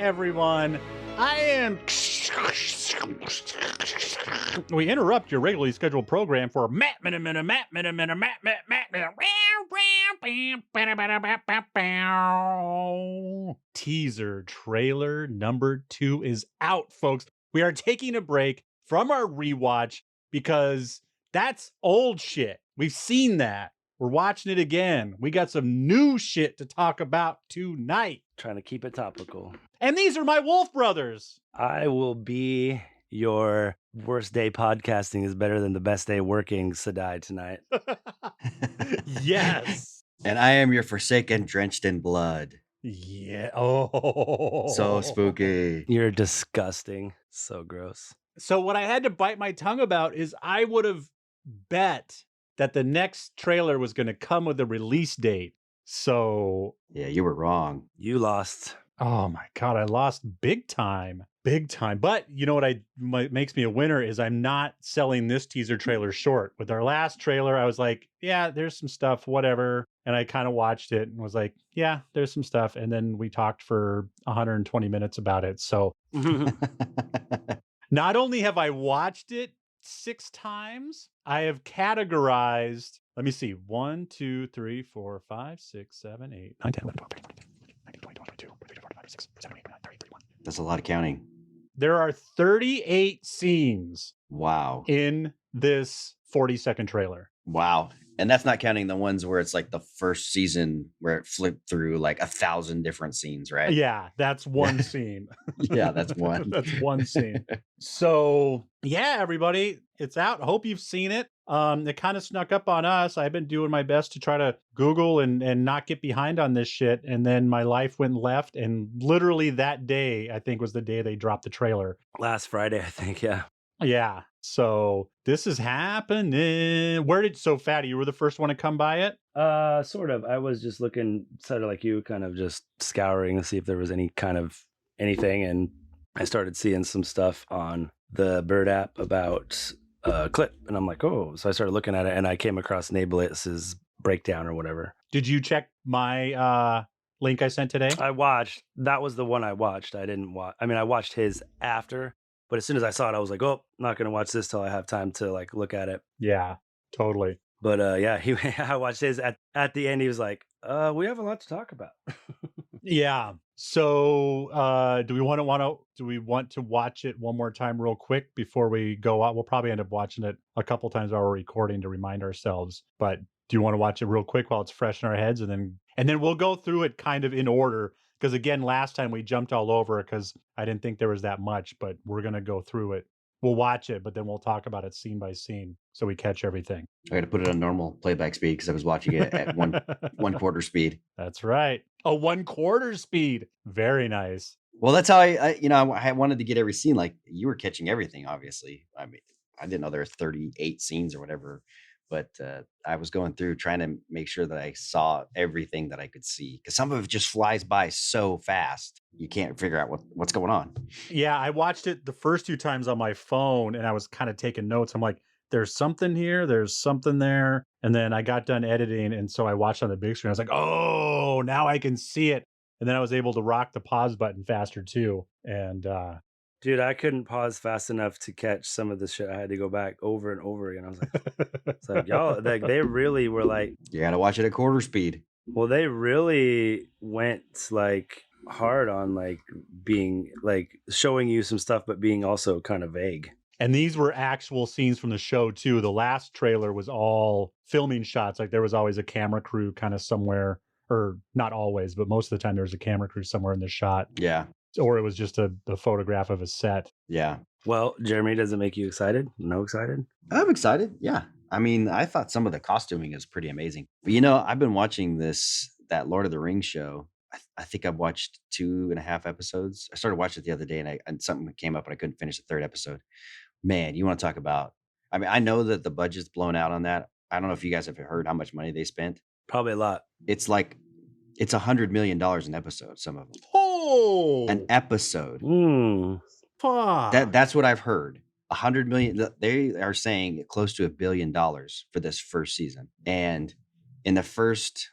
everyone. I am. We interrupt your regularly scheduled program for teaser trailer number 2 is out, folks. We are taking a break from our rewatch because that's old shit. We've seen that. We're watching it again. We got some new shit to talk about tonight. Trying to keep it topical. And these are my Wolf brothers. I will be your worst day podcasting is better than the best day working, Sadai, tonight. Yes. And I am your forsaken, drenched in blood. Yeah. Oh. So spooky. You're disgusting. So gross. So what I had to bite my tongue about is I would have bet that the next trailer was going to come with a release date. So Yeah, you were wrong. You lost. oh my God, I lost big time. Big time. But you know what makes me a winner is I'm not selling this teaser trailer short. With our last trailer, I was like, yeah, there's some stuff, whatever. And I kind of watched it and was like, yeah, there's some stuff. And then we talked for 120 minutes about it. So not only have I watched it 6 times, I have categorized, let me see, 1, 2, 3, 4, 5, 6, 7, 8, 9, 10, 11, 12, 13, 14, 15, 16, 17, 18, 19, 20, 21, 22, 23, 24, 25, 26, 27, 28, 29, 30, 31. That's a lot of counting. There are 38 scenes Wow. in this 40-second trailer. Wow. And that's not counting the ones where it's like the first season where it flipped through like 1,000 different scenes, right? Yeah, that's one scene. Yeah, that's one. That's one scene. So, yeah, everybody, it's out. I hope you've seen it. It kind of snuck up on us. I've been doing my best to try to Google and not get behind on this shit. And then my life went left. And literally that day, I think, was the day they dropped the trailer. Last Friday, I think, yeah. Yeah. So this is happening. So Fatty, you were the first one to come by it? Sort of. I was just looking, sort of like you, kind of just scouring to see if there was any kind of anything. And I started seeing some stuff on the Bird app about Clip. And I'm like, oh. So I started looking at it and I came across Nablitz's breakdown or whatever. Did you check my link I sent today? I watched. That was the one I watched. I didn't watch. I mean, I watched his after. But as soon as I saw it, I was like, oh, not going to watch this till I have time to like look at it. Yeah, totally. But yeah, I watched his at the end. He was like, we have a lot to talk about. Yeah. So do we want to watch it one more time real quick before we go out? We'll probably end up watching it a couple times while we're recording to remind ourselves. But do you want to watch it real quick while it's fresh in our heads? And then we'll go through it kind of in order. Because again, last time we jumped all over because I didn't think there was that much, but we're going to go through it. We'll watch it, but then we'll talk about it scene by scene so we catch everything. I got to put it on normal playback speed because I was watching it at one quarter speed. That's right. A 1/4 speed. Very nice. Well, that's how I wanted to get every scene. Like you were catching everything, obviously. I mean, I didn't know there were 38 scenes or whatever. But I was going through trying to make sure that I saw everything that I could see because some of it just flies by so fast. You can't figure out what's going on. Yeah, I watched it the first 2 times on my phone and I was kind of taking notes. I'm like, there's something here. There's something there. And then I got done editing. And so I watched on the big screen. I was like, oh, now I can see it. And then I was able to rock the pause button faster too. And dude, I couldn't pause fast enough to catch some of the shit. I had to go back over and over again. I was like, it's like y'all, like they really were like, you got to watch it at quarter speed. Well, they really went like hard on like being like showing you some stuff, but being also kind of vague. And these were actual scenes from the show too. The last trailer was all filming shots. Like there was always a camera crew kind of somewhere, or not always, but most of the time there was a camera crew somewhere in the shot. Yeah. Or it was just a photograph of a set. Yeah. Well, Jeremy, does it make you excited? No excited? I'm excited. Yeah. I mean, I thought some of the costuming is pretty amazing. But I've been watching that Lord of the Rings show. I think I've watched 2.5 episodes. I started watching it the other day and something came up and I couldn't finish the 3rd episode. Man, you want to talk about, I mean, I know that the budget's blown out on that. I don't know if you guys have heard how much money they spent. Probably a lot. It's like, it's $100 million an episode, some of them. Oh, an episode. Fuck. That's what I've heard. 100 million. They are saying close to $1 billion for this first season. And in the first,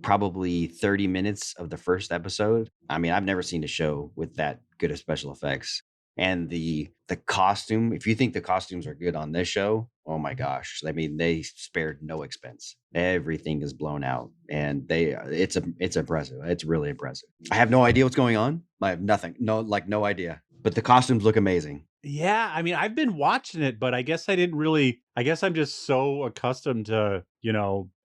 probably 30 minutes of the first episode. I mean, I've never seen a show with that good of special effects. And the costume, if you think the costumes are good on this show, oh my gosh. I mean, they spared no expense. Everything is blown out, and it's impressive. It's really impressive. I have no idea what's going on. I have nothing. No idea. But the costumes look amazing. Yeah, I mean, I've been watching it, but I guess I'm just so accustomed to,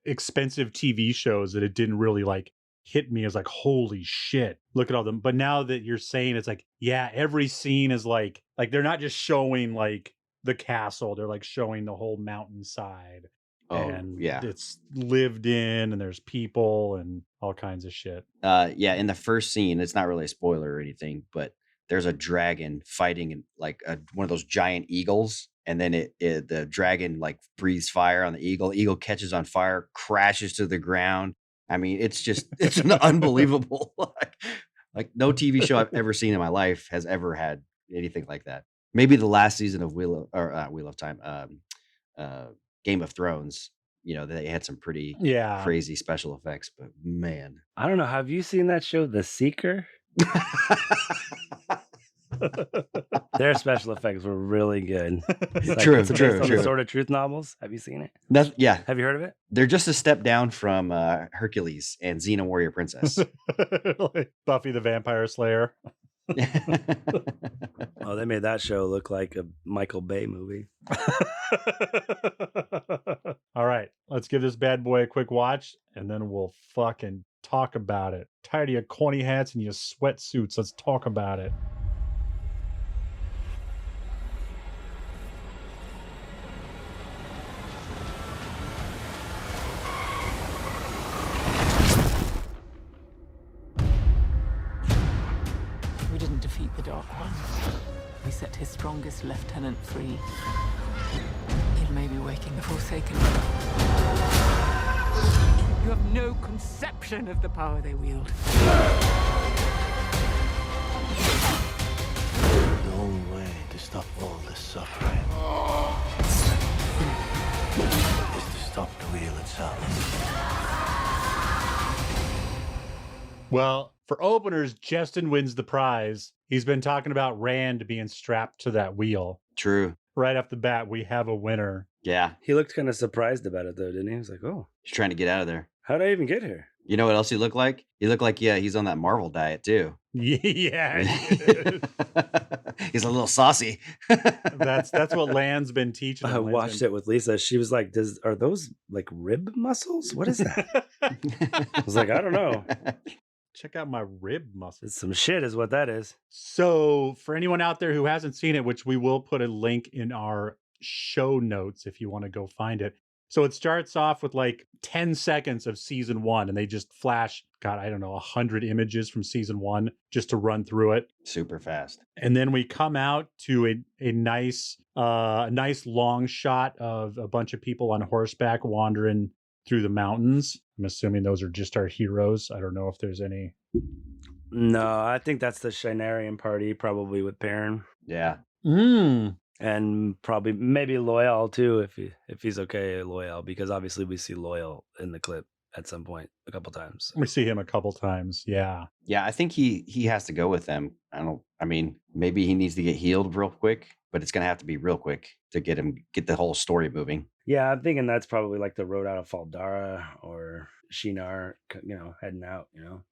expensive TV shows that it didn't really like hit me as like, holy shit, look at all them. But now that you're saying it's like, yeah, every scene is like they're not just showing like the castle, they're like showing the whole mountainside. Oh, And yeah. it's lived in and there's people and all kinds of shit. Yeah, in the first scene, it's not really a spoiler or anything, but there's a dragon fighting like one of those giant eagles, and then the dragon like breathes fire on the eagle. The eagle catches on fire, crashes to the ground. I mean, it's an unbelievable. Like no TV show I've ever seen in my life has ever had anything like that. Maybe the last season of Wheel of Time, Game of Thrones. They had some pretty crazy special effects, but man, I don't know. Have you seen that show, The Seeker? Their special effects were really good. True. The Sword of Truth novels. Have you seen it? Yeah. Have you heard of it? They're just a step down from Hercules and Xena Warrior Princess. Like Buffy the Vampire Slayer. Oh, they made that show look like a Michael Bay movie. All right, let's give this bad boy a quick watch, and then we'll fucking talk about it. Tired of your corny hats and your sweatsuits. Let's talk about it. We didn't defeat the Dark One. We set his strongest lieutenant free. He may be waking the Forsaken. You have no conception of the power they wield. The only way to stop all this suffering is to stop the wheel itself. Well, for openers, Justin wins the prize. He's been talking about Rand being strapped to that wheel. True. Right off the bat, we have a winner. Yeah. He looked kind of surprised about it, though, didn't he? He was like, oh. He's trying to get out of there. How did I even get here? You know what else he looked like? He looked like, he's on that Marvel diet, too. Yeah. He's a little saucy. That's what Land's been teaching him. I watched it with Lisa. She was like, are those like rib muscles? What is that? I was like, I don't know. Check out my rib muscles. It's some shit is what that is. So for anyone out there who hasn't seen it, which we will put a link in our show notes if you want to go find it. So it starts off with like 10 seconds of season 1, and they just flash, 100 images from season 1 just to run through it. Super fast. And then we come out to a nice long shot of a bunch of people on horseback wandering through the mountains. I'm assuming those are just our heroes. I don't know if there's any. No, I think that's the Shinarian party, probably with Perrin. Yeah. And probably maybe Loyal too, if he's okay, Loyal, because obviously we see Loyal in the clip at some point a couple times. We see him a couple times, yeah. Yeah, I think he has to go with them. Maybe he needs to get healed real quick, but it's gonna have to be real quick to get the whole story moving. Yeah, I'm thinking that's probably like the road out of Faldara or Shinar, heading out,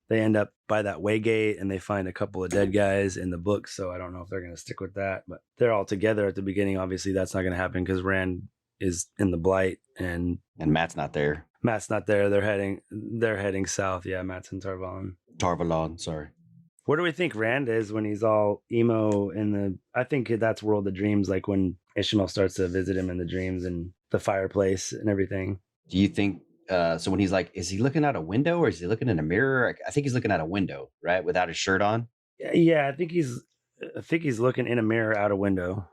They end up by that Waygate and they find a couple of dead guys in the book, so I don't know if they're going to stick with that, but they're all together at the beginning. Obviously, that's not going to happen because Rand is in the Blight and Matt's not there. They're heading south. Yeah, Matt's in Tarvalon, sorry. Where do we think Rand is when he's all emo I think that's World of Dreams, like when Ishmael starts to visit him in the dreams and the fireplace and everything. Do you think so when he's like, is he looking out a window or is he looking in a mirror? I think he's looking out a window, right? Without his shirt on. Yeah, I think he's looking in a mirror out a window.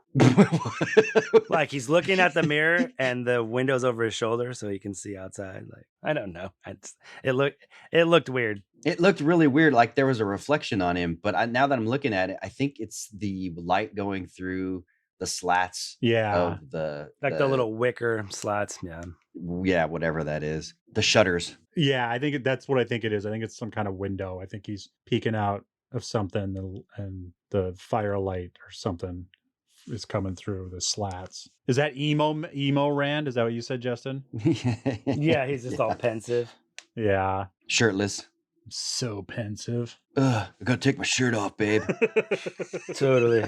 Like he's looking at the mirror and the window's over his shoulder so he can see outside. Like, I don't know. It looked weird. It looked really weird. Like there was a reflection on him, but now that I'm looking at it, I think it's the light going through the slats. Yeah. Of the little wicker slats. Yeah. Yeah, whatever that is. The shutters. Yeah, I think that's what I think it is. I think it's some kind of window. I think he's peeking out of something, and the firelight or something is coming through the slats. Is that emo Rand? Is that what you said, Justin? Yeah, he's just all pensive. Yeah. Shirtless. So pensive. Ugh, I gotta take my shirt off, babe. Totally.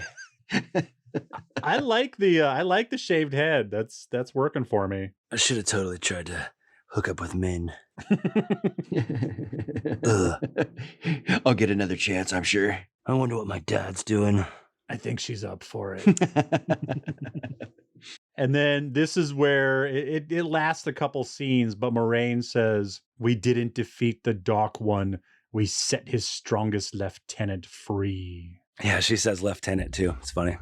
I like the shaved head. That's working for me. I should have totally tried to hook up with men. I'll get another chance, I'm sure. I wonder what my dad's doing. I think she's up for it. And then this is where it lasts a couple scenes, but Moraine says, "We didn't defeat the Dark One. We set his strongest lieutenant free." Yeah, she says lieutenant too. It's funny.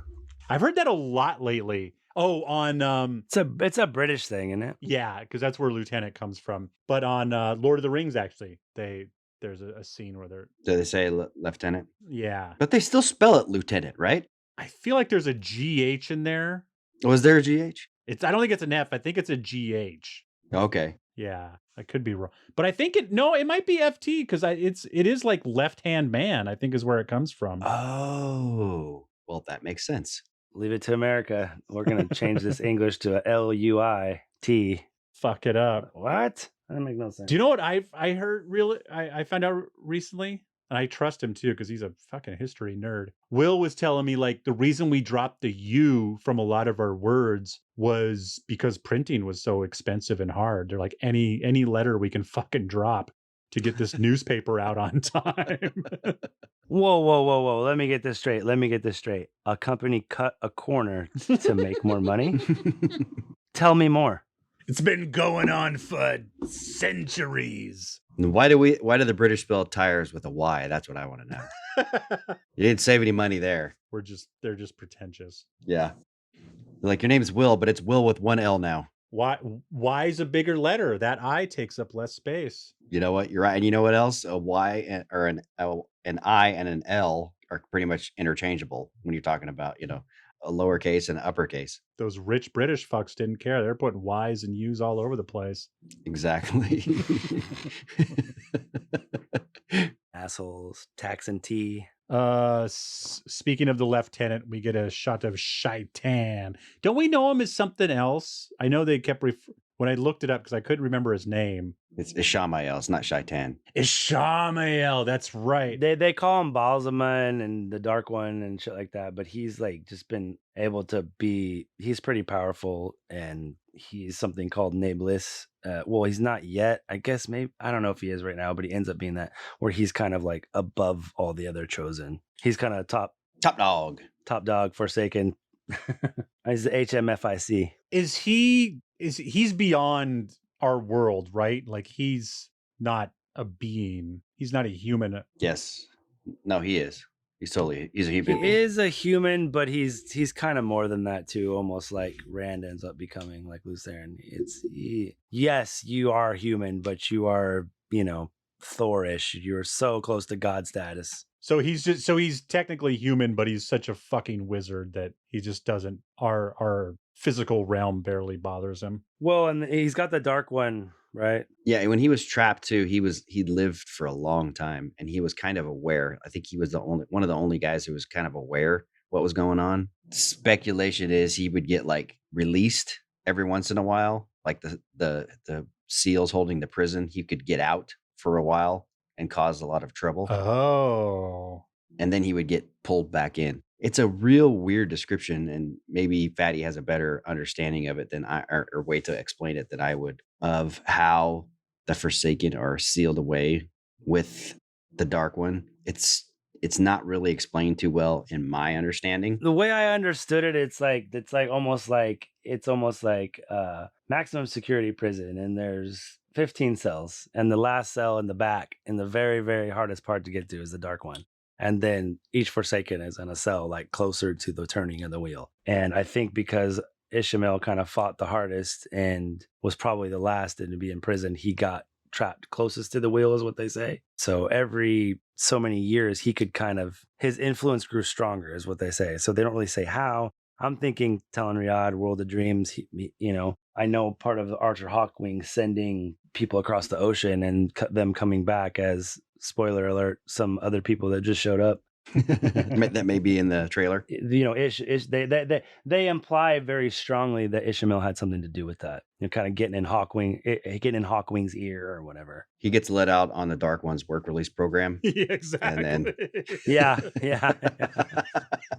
I've heard that a lot lately. Oh, on It's a British thing, isn't it? yeah, because that's where lieutenant comes from. But on Lord of the Rings, actually, there's a scene where they're Do they say lieutenant? yeah. But they still spell it lieutenant, right? I feel like there's a GH in there. Was there a GH? I don't think it's an F. I think it's a GH. Okay. Yeah, I could be wrong, but I think it might be FT because it is like left hand man. I think is where it comes from. Oh, well, that makes sense. Leave it to America. We're gonna change this English to a LUIT. Fuck it up. What? That doesn't make no sense. Do you know what I heard? I found out recently, and I trust him too because he's a fucking history nerd. Will was telling me like the reason we dropped the U from a lot of our words was because printing was so expensive and hard. They're like any letter we can fucking drop to get this newspaper out on time. Whoa. Let me get this straight. A company cut a corner to make more money? Tell me more. It's been going on for centuries. Why do the British spell tires with a Y? That's what I want to know. You didn't save any money there. They're just pretentious. Yeah. Like your name's Will, but it's Will with one L now. Y is a bigger letter. That I takes up less space. You know what? You're right. And you know what else? A Y or an L, an I and an L are pretty much interchangeable when you're talking about, a lowercase and uppercase. Those rich British fucks didn't care. They're putting Y's and U's all over the place. Exactly. Assholes. Tax and T. Speaking of the lieutenant, we get a shot of Shaitan. Don't we know him as something else? I know they kept when I looked it up because I couldn't remember his name. It's Ishamael. It's not Shaitan. Ishamael. That's right. They call him Balzaman and the Dark One and shit like that, but he's like just been able to be. He's pretty powerful, and he's something called Nameless. Well, he's not yet. I guess maybe I don't know if he is right now, but he ends up being that where he's kind of like above all the other chosen. He's kind of top dog, Forsaken. He's the HMFIC. He's beyond our world, right? Like he's not a being. He's not a human. Yes. No, he is. He's a human. He is a human, but he's kind of more than that too. Almost like Rand ends up becoming like Lucerne. Yes, you are human, but you are, Thorish. You're so close to God status. So he's technically human, but he's such a fucking wizard that he just doesn't. Our physical realm barely bothers him. Well, and he's got the Dark One, right? Yeah, when he was trapped too, he lived for a long time, and he was kind of aware. I think he was one of the only guys who was kind of aware what was going on. Speculation is he would get like released every once in a while, like the seals holding the prison. He could get out for a while and cause a lot of trouble. Oh. And then he would get pulled back in. It's a real weird description, and maybe Fatty has a better understanding of it than or way to explain it than I would, of how the Forsaken are sealed away with the Dark One. It's not really explained too well in my understanding. The way I understood it, it's almost like maximum security prison, and there's 15 cells, and the last cell in the back, and the very, very hardest part to get to is the Dark One. And then each Forsaken is in a cell like closer to the turning of the wheel. And I think because Ishmael kind of fought the hardest and was probably the last to be in prison, he got trapped closest to the wheel is what they say. So every so many years, he could his influence grew stronger is what they say. So they don't really say how, I'm thinking telling Riyadh, World of Dreams. I know part of Archer Hawkwing sending people across the ocean and them coming back as, spoiler alert, some other people that just showed up. That may be in the trailer. They imply very strongly that Ishmael had something to do with that. Kind of getting in Hawkwing's ear or whatever. He gets let out on the Dark One's work release program. Yeah, exactly. And then Yeah.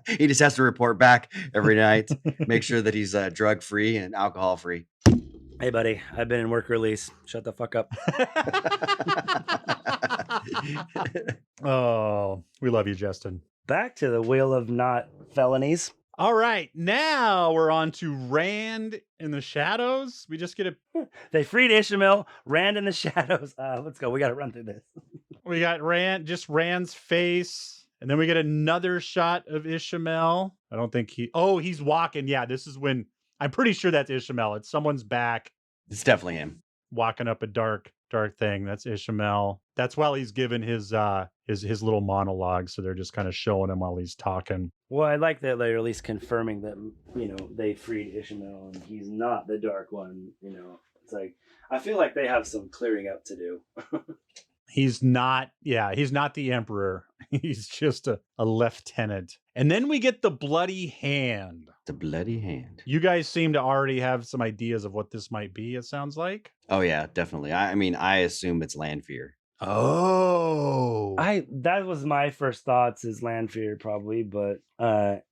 he just has to report back every night, make sure that he's drug free and alcohol free. Hey, buddy, I've been in work release. Shut the fuck up. Oh, we love you, Justin. Back to the wheel of not felonies. All right, now we're on to Rand in the Shadows. We just get They freed Ishmael, Rand in the shadows. Let's go. We got to run through this. we got Rand's face, and then we get another shot of Ishmael. I don't think he's walking. Yeah, this is when I'm pretty sure that's Ishmael. It's someone's back. It's definitely him walking up a dark thing. That's Ishmael. That's while he's giving his little monologue. So they're just kind of showing him while he's talking. Well, I like that they're at least confirming that, they freed Ishmael and he's not the Dark One. It's like, I feel like they have some clearing up to do. He's not the Emperor. He's just a lieutenant. And then we get the bloody hand. The bloody hand. You guys seem to already have some ideas of what this might be, it sounds like. Oh, yeah, definitely. I mean, I assume it's Lanfear. Oh. That was my first thoughts is Lanfear probably, but that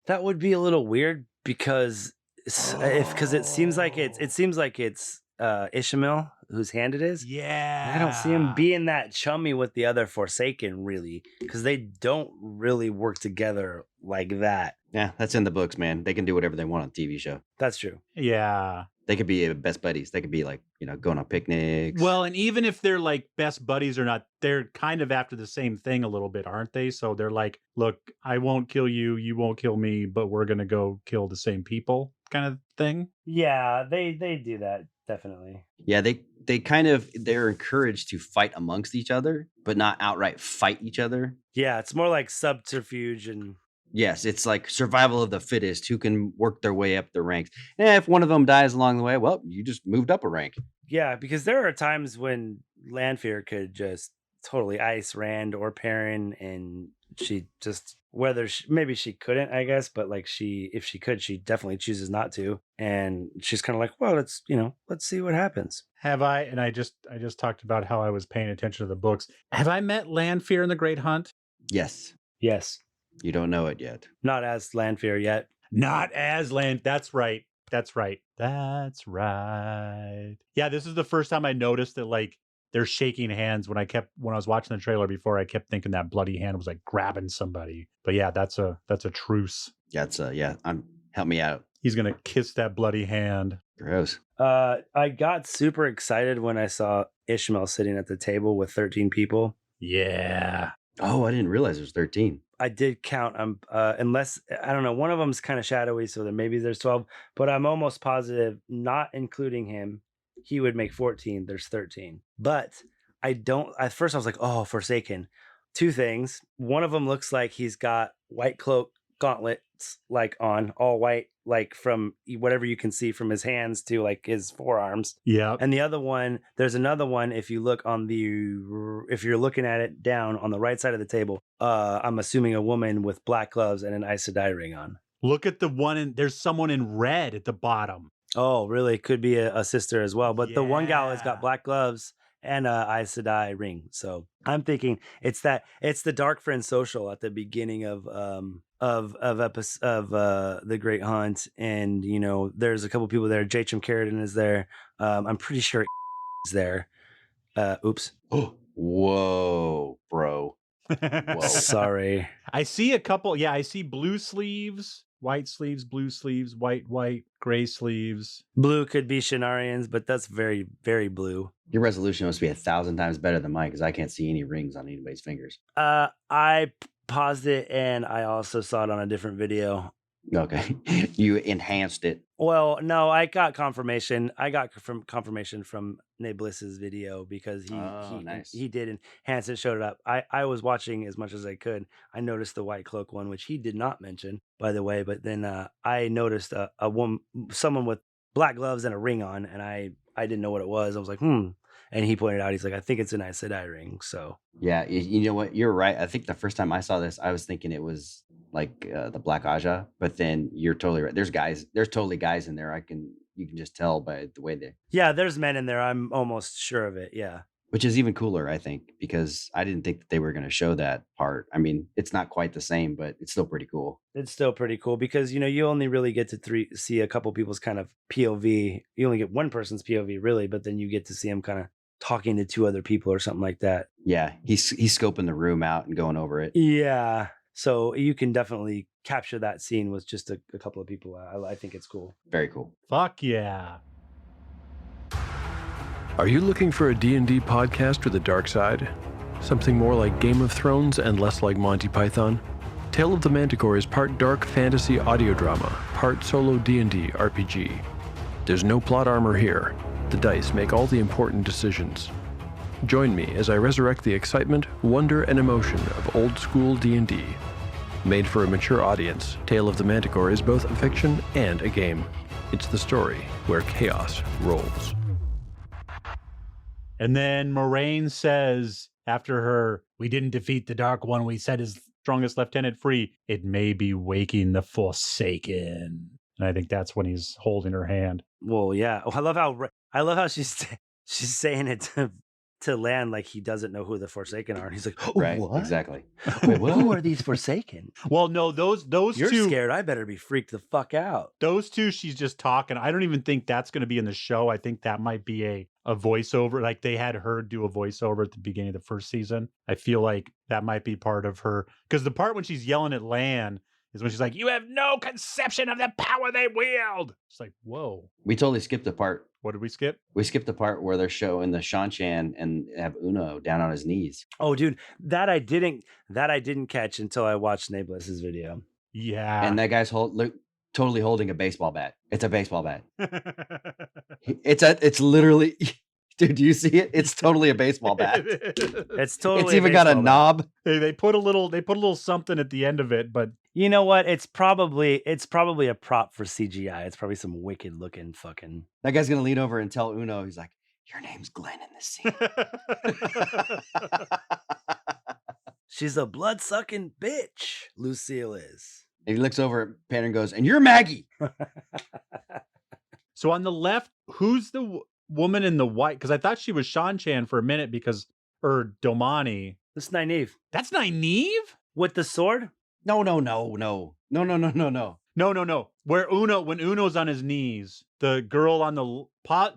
would be a little weird because it seems like it's Ishmael whose hand it is. Yeah. I don't see him being that chummy with the other Forsaken, really, because they don't really work together like that. Yeah, that's in the books, man. They can do whatever they want on a TV show. That's true. Yeah. They could be best buddies. They could be like, going on picnics. Well, and even if they're like best buddies or not, they're kind of after the same thing a little bit, aren't they? So they're like, look, I won't kill you, you won't kill me, but we're going to go kill the same people kind of thing. Yeah, they do that. Definitely. Yeah, they're encouraged to fight amongst each other, but not outright fight each other. Yeah, it's more like subterfuge and yes, it's like survival of the fittest who can work their way up the ranks. And if one of them dies along the way, well, you just moved up a rank. Yeah, because there are times when Lanfear could just totally ice Rand or Perrin, and she just maybe she couldn't, I guess, but like if she could, she definitely chooses not to, and she's kind of like, well, let's see what happens. Have I? And I just talked about how I was paying attention to the books. Have I met Lanfear in the Great Hunt? Yes. You don't know it yet. Not as Lanfear yet. Not as Land. That's right. Yeah, this is the first time I noticed that like they're shaking hands. When I was watching the trailer before, I kept thinking that bloody hand was like grabbing somebody. But yeah, that's a truce. Yeah, help me out. He's gonna kiss that bloody hand. Gross. I got super excited when I saw Ishmael sitting at the table with 13 people. Yeah. Oh, I didn't realize there's 13. I did count. Unless I don't know, one of them's kind of shadowy, so then maybe there's 12. But I'm almost positive, not including him, he would make 14. There's 13. But I don't. At first, I was like, oh, Forsaken. Two things. One of them looks like he's got white cloak gauntlets, like on all white, like from whatever you can see from his hands to like his forearms. Yeah. And the other one, there's another one. If you're looking at it down on the right side of the table, I'm assuming a woman with black gloves and an Aes Sedai ring on. Look at the one there's someone in red at the bottom. Oh, really? Could be a sister as well. But the one gal has got black gloves and a Aes Sedai ring. So I'm thinking it's the Dark Friend social at the beginning of the Great Hunt, and there's a couple people there. Jachim Carradine is there. I'm pretty sure is there. Oops. Whoa, bro. Whoa. Sorry. I see a couple. Yeah, I see blue sleeves, white sleeves, blue sleeves, white, gray sleeves. Blue could be Shinarians, but that's very, very blue. Your resolution must be 1,000 times better than mine because I can't see any rings on anybody's fingers. I paused it and I also saw it on a different video. Okay. You enhanced it. Well, no, I got confirmation. I got confirmation from Nabliss's video because Nice. he did, and Hanson showed it up. I was watching as much as I could. I noticed the white cloak one, which he did not mention, by the way. But then I noticed a woman, someone with black gloves and a ring on, and I didn't know what it was. I was like, and he pointed out, he's like, I think it's an Aes Sedai ring. So Yeah, you know what? You're right. I think the first time I saw this, I was thinking it was like the Black Aja, but then you're totally right. There's totally guys in there. You can just tell by the way they. Yeah, there's men in there. I'm almost sure of it. Yeah. Which is even cooler, I think, because I didn't think that they were going to show that part. I mean, it's not quite the same, but it's still pretty cool. It's still pretty cool because, you only really get to see a couple people's kind of POV. You only get one person's POV, really, but then you get to see them kind of talking to two other people or something like that. Yeah, he's scoping the room out and going over it. Yeah. So you can definitely capture that scene with just a couple of people. I think it's cool. Very cool. Fuck yeah. Are you looking for a D&D podcast with a dark side? Something more like Game of Thrones and less like Monty Python? Tale of the Manticore is part dark fantasy audio drama, part solo D&D RPG. There's no plot armor here. The dice make all the important decisions. Join me as I resurrect the excitement, wonder, and emotion of old school D&D. Made for a mature audience, Tale of the Manticore is both a fiction and a game. It's the story where chaos rolls. And then Moraine says, after her, we didn't defeat the Dark One, we set his strongest lieutenant free. It may be waking the Forsaken. And I think that's when he's holding her hand. Well, yeah. I love how she's saying it to Lan like he doesn't know who the Forsaken are. And he's like, oh, Right, what? exactly. Wait, who are these Forsaken? Well, no, those You're two. scared. I better be freaked the fuck out. Those two, she's just talking. I don't even think that's going to be in the show. I think that might be a voiceover. Like they had her do a voiceover at the beginning of the first season. I feel like that might be part of her. Because the part when she's yelling at Lan is when she's like, you have no conception of the power they wield. It's like, whoa. We totally skipped the part. What did we skip? We skipped the part where they're showing the Shan-Chan and have Uno down on his knees. Oh, dude, that I didn't catch until I watched Nabliss's video. Yeah. And that guy's totally holding a baseball bat. It's a baseball bat. It's literally, dude, do you see it? It's totally a baseball bat. It's totally. It's even got a knob. They put a little something at the end of it, but you know what? It's probably a prop for CGI. It's probably some wicked looking fucking. That guy's gonna lean over and tell Uno, he's like, your name's Glenn in this scene. She's a blood sucking bitch. Lucille is. And he looks over at Pan and goes, and you're Maggie. So on the left, who's the woman in the white? Because I thought she was Shan-Chan for a minute or Domani. This is Nynaeve. That's Nynaeve? With the sword? No. No. When Uno's on his knees, the girl on the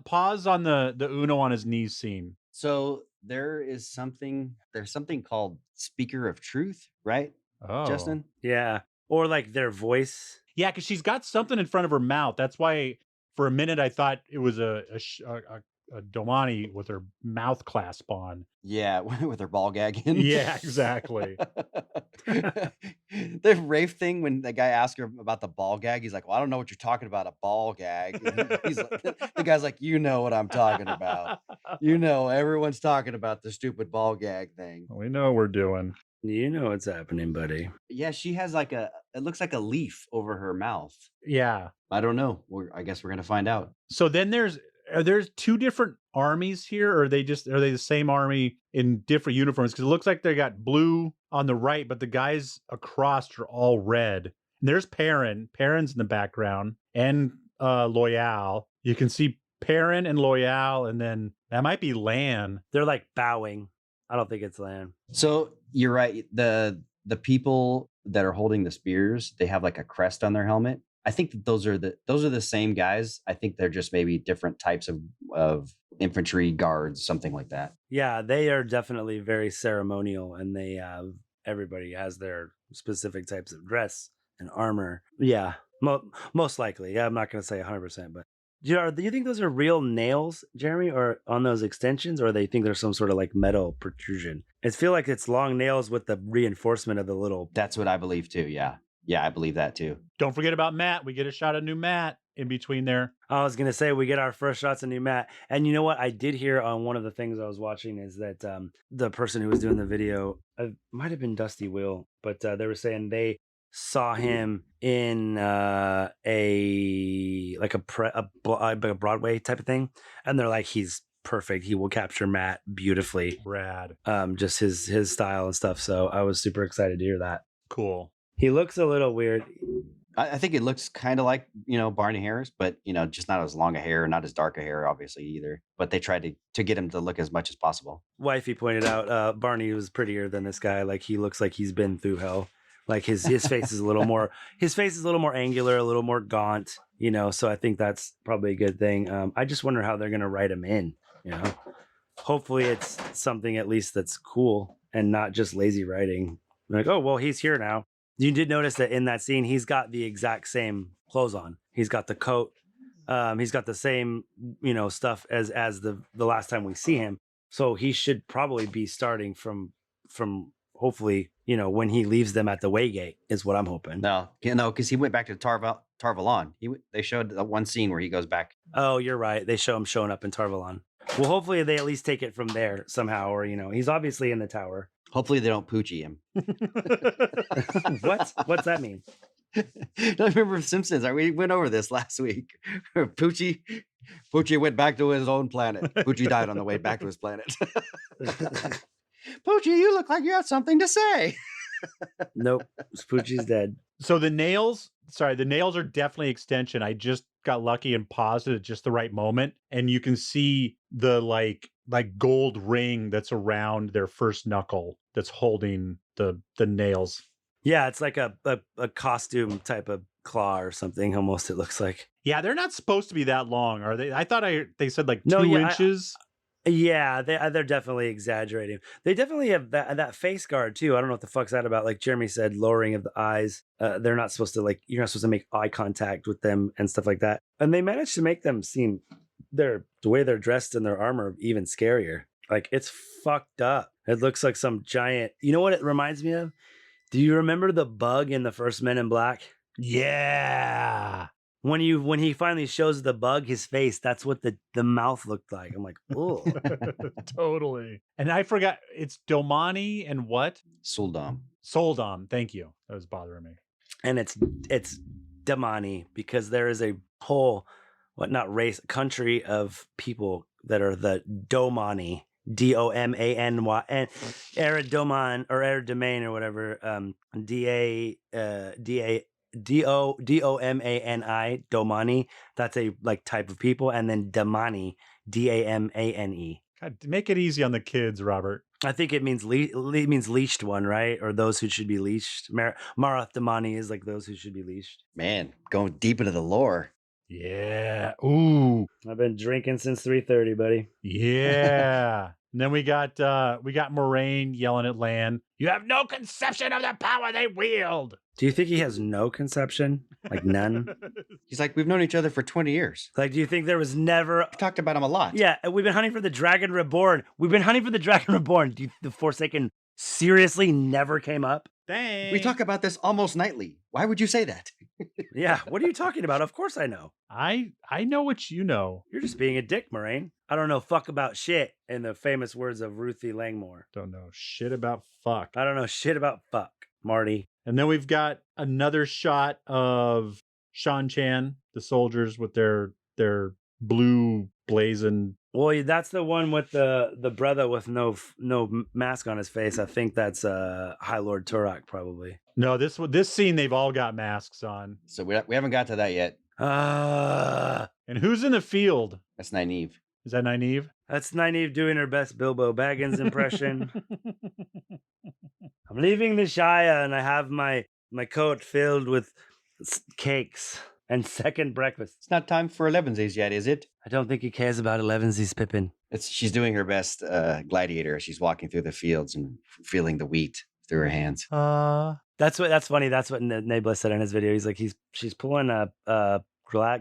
pause on the Uno on his knees scene. So there's something called Speaker of Truth, right? Oh, Justin? Yeah. Or like their voice. Yeah, because she's got something in front of her mouth. That's why for a minute I thought it was a Domani with her mouth clasp on. Yeah, with her ball gag in. Yeah, exactly. The Rafe thing, when the guy asked her about the ball gag, he's like, well, I don't know what you're talking about, a ball gag. He's like, the guy's like, you know what I'm talking about. You know, everyone's talking about the stupid ball gag thing. We know what we're doing. You know what's happening, buddy. Yeah, she has like it looks like a leaf over her mouth. Yeah. I don't know. I guess we're going to find out. So then are there two different armies here, or are they the same army in different uniforms? Because it looks like they got blue on the right, but the guys across are all red. And there's Perrin. Perrin's in the background, and Loyal. You can see Perrin and Loyal, and then that might be Lan. They're like bowing. I don't think it's Lan. So you're right. The people that are holding the spears, they have like a crest on their helmet. I think that those are the same guys. I think they're just maybe different types of infantry guards, something like that. Yeah, they are definitely very ceremonial, and everybody has their specific types of dress and armor. Yeah, most likely. Yeah, I'm not going to say 100%, but do you think those are real nails, Jeremy, or on those extensions, or they think there's some sort of like metal protrusion? I feel like it's long nails with the reinforcement of the little. That's what I believe too. Yeah, I believe that too. Don't forget about Matt. We get a shot of new Matt. in between there. I was gonna say we get our first shots of new Matt, and you know what? I did hear on one of the things I was watching is that the person who was doing the video, might have been Dusty Will, but they were saying they saw him in a Broadway type of thing, and they're like, he's perfect. He will capture Matt beautifully. Rad. Just his style and stuff. So I was super excited to hear that. Cool. He looks a little weird. I think it looks kind of like, Barney Harris, but, just not as long a hair, not as dark a hair, obviously, either. But they tried to get him to look as much as possible. Wifey pointed out Barney was prettier than this guy. Like, he looks like he's been through hell. Like his face is a little more angular, a little more gaunt, so I think that's probably a good thing. I just wonder how they're going to write him in, hopefully it's something at least that's cool and not just lazy writing. Like, oh, well, he's here now. You did notice that in that scene, he's got the exact same clothes on. He's got the coat. He's got the same, stuff as the last time we see him. So he should probably be starting from hopefully, when he leaves them at the Waygate is what I'm hoping. No, because he went back to Tarvalon. They showed that one scene where he goes back. Oh, you're right. They show him showing up in Tarvalon. Well, hopefully they at least take it from there somehow, or he's obviously in the tower. Hopefully they don't poochie him. What's that mean? Don't remember Simpsons. We went over this last week. Poochie went back to his own planet. Poochie died on the way back to his planet. Poochie, you look like you have something to say. Nope, Poochie's dead. So the nails are definitely extension. I just got lucky and paused it at just the right moment, and you can see the like gold ring that's around their first knuckle that's holding the nails. Yeah, it's like a costume type of claw or something. Almost, it looks like. Yeah, they're not supposed to be that long, are they? I thought they said like 2 inches. Yeah, they're definitely exaggerating. They definitely have that face guard too. I don't know what the fuck's that about. Like Jeremy said, lowering of the eyes. They're not supposed to you're not supposed to make eye contact with them and stuff like that. And they managed to make them seem the way they're dressed in their armor even scarier. Like, it's fucked up. It looks like some giant. You know what it reminds me of? Do you remember the bug in the first Men in Black? Yeah. When he finally shows the bug his face, that's what the mouth looked like. I'm like, oh. Totally. And I forgot, it's Domani and what? Soldom. Thank you. That was bothering me. And it's Damani, because there is a whole country of people that are the Domani, Domany, and Eridoman or Eridomain or whatever, Domani, Domani. That's a type of people, and then Damani, Damane. God, make it easy on the kids, Robert. I think it means leashed one, right? Or those who should be leashed. Marath Damani is like those who should be leashed. Man, going deep into the lore. Yeah. Ooh. I've been drinking since 3:30, buddy. Yeah. And then we got Moraine yelling at Lan, "You have no conception of the power they wield." Do you think he has no conception? Like none? He's like, we've known each other for 20 years. Like, do you think there was never... We've talked about him a lot. Yeah, we've been hunting for the Dragon Reborn. Do you, the Forsaken seriously never came up? Dang. We talk about this almost nightly. Why would you say that? Yeah, what are you talking about? Of course I know. I know what you know. You're just being a dick, Moraine. I don't know fuck about shit, in the famous words of Ruthie Langmore. Don't know shit about fuck. I don't know shit about fuck, Marty. And then we've got another shot of Shan Chan, the soldiers with their blue blazing. Well, that's the one with the brother with no mask on his face. I think that's High Lord Turok, probably. No, this scene they've all got masks on. So we haven't got to that yet. And who's in the field? That's Nynaeve. Is that Nynaeve? That's Nynaeve doing her best Bilbo Baggins impression. I'm leaving the Shire and I have my coat filled with cakes and second breakfast. It's not time for Elevensies yet, is it? I don't think he cares about Elevensies, Pippin. She's doing her best gladiator as she's walking through the fields and feeling the wheat through her hands. That's funny. That's what Nabla said in his video. He's like, she's pulling a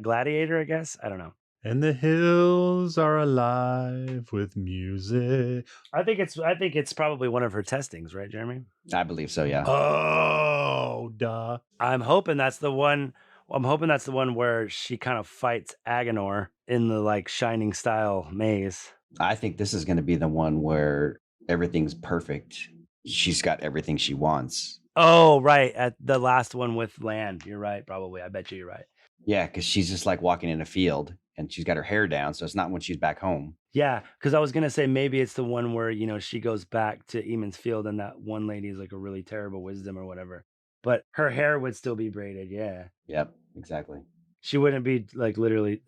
gladiator, I guess. I don't know. And the hills are alive with music. I think it's probably one of her testings, right, Jeremy? I believe so, yeah. Oh, duh. I'm hoping that's the one I'm hoping that's the one where she kind of fights Agenor in the like Shining style maze. I think this is going to be the one where everything's perfect. She's got everything she wants. Oh, right. At the last one with Land. You're right, probably. I bet you're right. Yeah, because she's just like walking in a field and she's got her hair down. So it's not when she's back home. Yeah, because I was going to say maybe it's the one where, you know, she goes back to Eamon's Field and that one lady is like a really terrible wisdom or whatever. But her hair would still be braided. Yeah. Yep, exactly. She wouldn't be like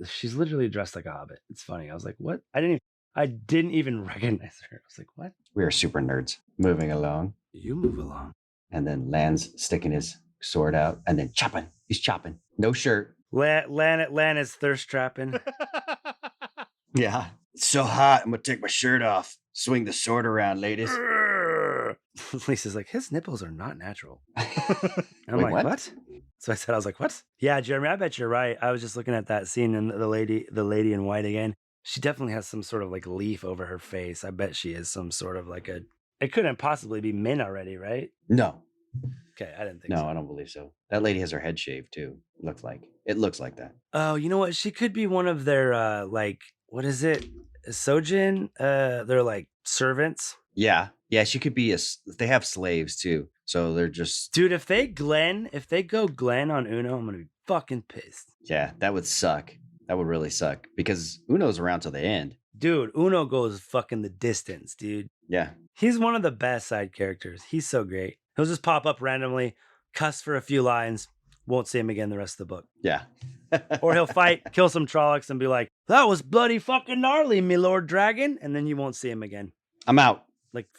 she's literally dressed like a hobbit. It's funny. I was like, what? I didn't even recognize her. I was like, what? We are super nerds. Moving along. You move along. And then Lan's sticking his sword out and then chopping. He's chopping. No shirt. Lan is thirst trapping. Yeah. It's so hot. I'm going to take my shirt off. Swing the sword around, ladies. Lisa's like, his nipples are not natural. I'm Wait, like, what? So I was like, what? Yeah, Jeremy, I bet you're right. I was just looking at that scene and the lady in white again. She definitely has some sort of like leaf over her face. I bet she is some sort of like it couldn't possibly be Min already, right? No. Okay, I didn't think No, so. I don't believe so. That lady has her head shaved too. It looks like that. Oh, you know what? She could be one of their like, what is it? Sojin? They're like servants. Yeah. Yeah, she could be they have slaves too. So they're just Dude, if they go Glenn on Uno, I'm gonna be fucking pissed. Yeah, that would suck. That would really suck because Uno's around till the end. Dude, Uno goes fucking the distance, dude. Yeah. He's one of the best side characters. He's so great. He'll just pop up randomly, cuss for a few lines, won't see him again the rest of the book. Yeah. Or he'll fight, kill some Trollocs, and be like, that was bloody fucking gnarly, me lord dragon. And then you won't see him again. I'm out. Like,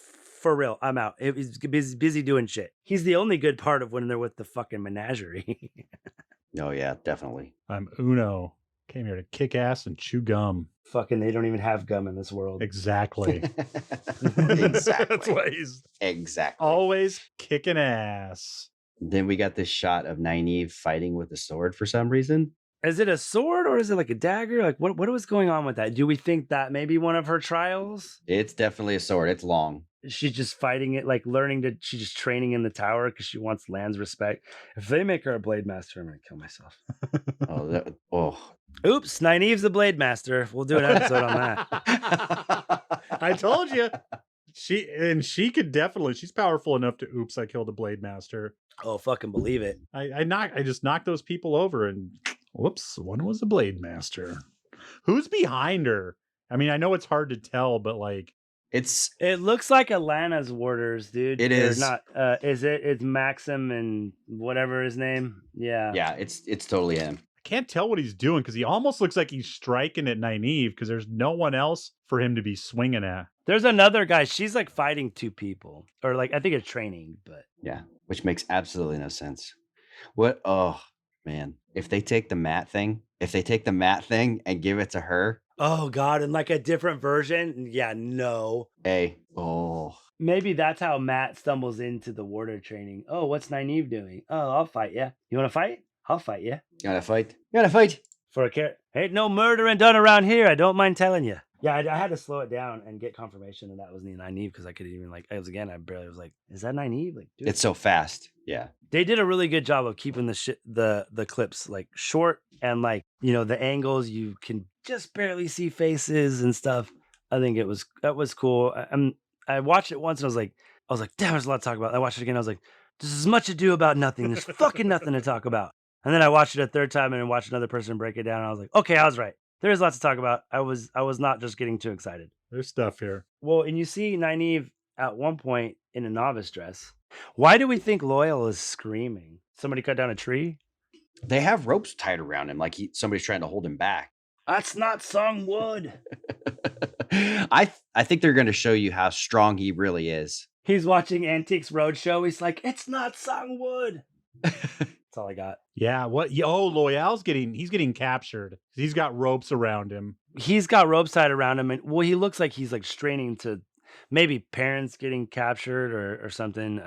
for real, I'm out. He's busy doing shit. He's the only good part of when they're with the fucking menagerie. Oh, yeah, definitely. I'm Uno. Came here to kick ass and chew gum. Fucking, they don't even have gum in this world. Exactly. Exactly. That's why he's Exactly. always kicking ass. Then we got this shot of Nynaeve fighting with a sword for some reason. Is it a sword or is it like a dagger? Like, what was going on with that? Do we think that may be one of her trials? It's definitely a sword. It's long. She's just fighting it, like she's just training in the tower because she wants Lan's respect. If they make her a blade master, I'm gonna kill myself. Oops, Nynaeve's the blade master. We'll do an episode on that. I told you. She could definitely, she's powerful enough to oops, I killed a blade master. Oh, fucking believe it. I just knocked those people over and whoops, one was a blade master. Who's behind her? I mean, I know it's hard to tell, but like it looks like Alana's warders, dude. It They're is not it's Maxim and whatever his name. Yeah. Yeah, it's totally him. I can't tell what he's doing because he almost looks like he's striking at Nynaeve because there's no one else for him to be swinging at. There's another guy. She's like fighting two people, or like I think it's training, but yeah, which makes absolutely no sense. What? Oh man, if they take the mat thing and give it to her. Oh God, and like a different version. Yeah, no. Maybe that's how Matt stumbles into the warder training. Oh, what's Nynaeve doing? Oh, I'll fight you. You want to fight? I'll fight you. Gotta fight. For a carrot. Ain't no murdering done around here. I don't mind telling you. Yeah, I had to slow it down and get confirmation that that was Nynaeve because I couldn't even I barely was like, is that Nynaeve? Like, dude. It's so fast. Yeah. They did a really good job of keeping the clips like short and like, you know, the angles you can just barely see faces and stuff. I think that was cool. I watched it once and I was like, damn, there's a lot to talk about. I watched it again. I was like, this is much ado about nothing. There's fucking nothing to talk about. And then I watched it a third time and watched another person break it down. And I was like, okay, I was right. There's lots to talk about. I was not just getting too excited. There's stuff here. Well, and you see Nynaeve at one point in a novice dress. Why do we think Loyal is screaming? Somebody cut down a tree? They have ropes tied around him like somebody's trying to hold him back. That's not Songwood. I think they're going to show you how strong he really is. He's watching Antiques Roadshow. He's like, it's not Songwood. That's all I got. Yeah, what? Oh, Loyal's getting captured. He's got ropes around him. He's got ropes tied around him, and well, he looks like he's like straining to maybe parents getting captured or something.